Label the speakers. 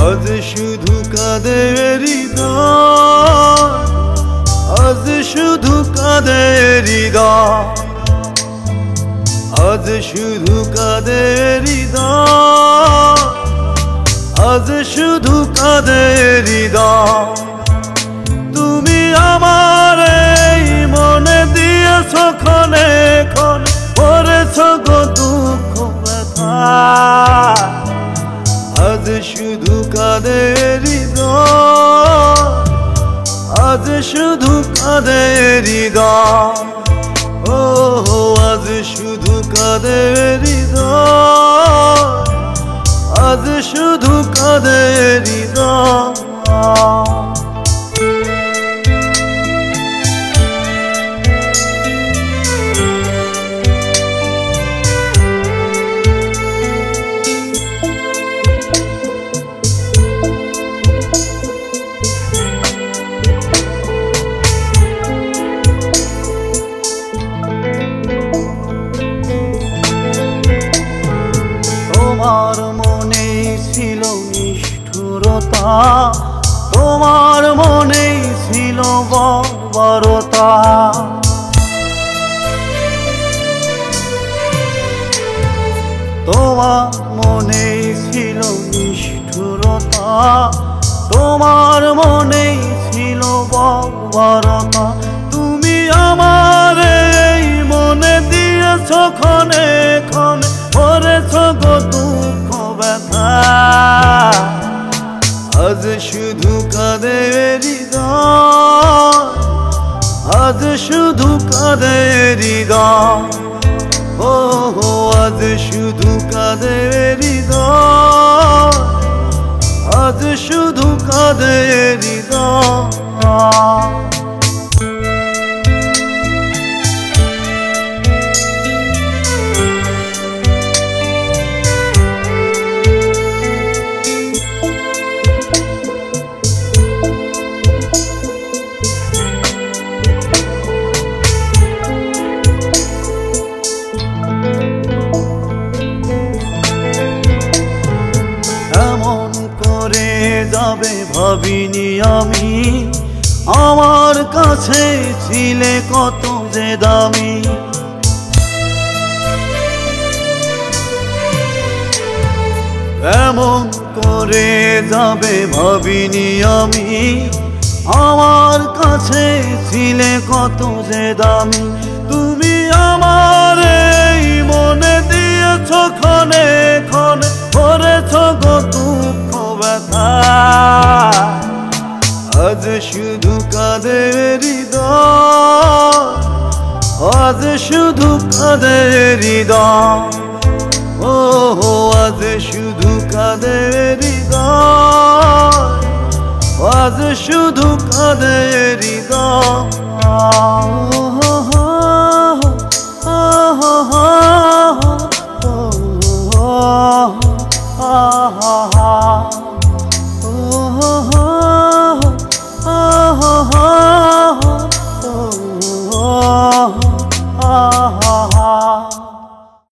Speaker 1: আজ শুধু কাঁদে হৃদয়, আজ শুধু কাঁদে হৃদয়, আজ শুধু কাঁদে হৃদয়, আজ শুধু কাঁদে হৃদয়। তুমি আমার এই মনে দিয়েছ ক্ষণে ক্ষণে, করেছ গো দুঃখ ব্যথা। আজ শুধু কাঁদে হৃদয়, আজ শুধু কাঁদে হৃদয়, ও আজ শুধু কাঁদে হৃদয়, আজ শুধু কাঁদে হৃদয়। তোমার মনে ছিল নিষ্ঠুরতা, তোমার মনে ছিল বর্বরতা। তোমার মনে ছিল নিষ্ঠুরতা, তোমার মনে ছিল বর্বরতা। তুমি আমার এই মনে দিয়েছ ক্ষণে ক্ষণে, করেছ গো দুঃখ ব্যথা। আজ শুধু কাঁদে হৃদয়, আজ শুধু কাঁদে হৃদয়, ও আজ শুধু কাঁদে হৃদয়, আজ শুধু কাঁদে হৃদয়। যাবে ভাবিনি আমি, আমার কাছে ছিলে কত যে দামি। এমন করে যাবে ভাবিনি আমি, আমার কাছে ছিলে কত যে দামি। তুমি আমার এই মনে দিয়েছ ক্ষণে ক্ষণে, করেছ গো দুঃখ ব্যথা। আজ শুধু কাঁদে হৃদয়, আজ শুধু কাঁদে হৃদয়, ও আজ শুধু কাঁদে হৃদয়, আজ শুধু কাঁদে হৃদয়। ha ha ha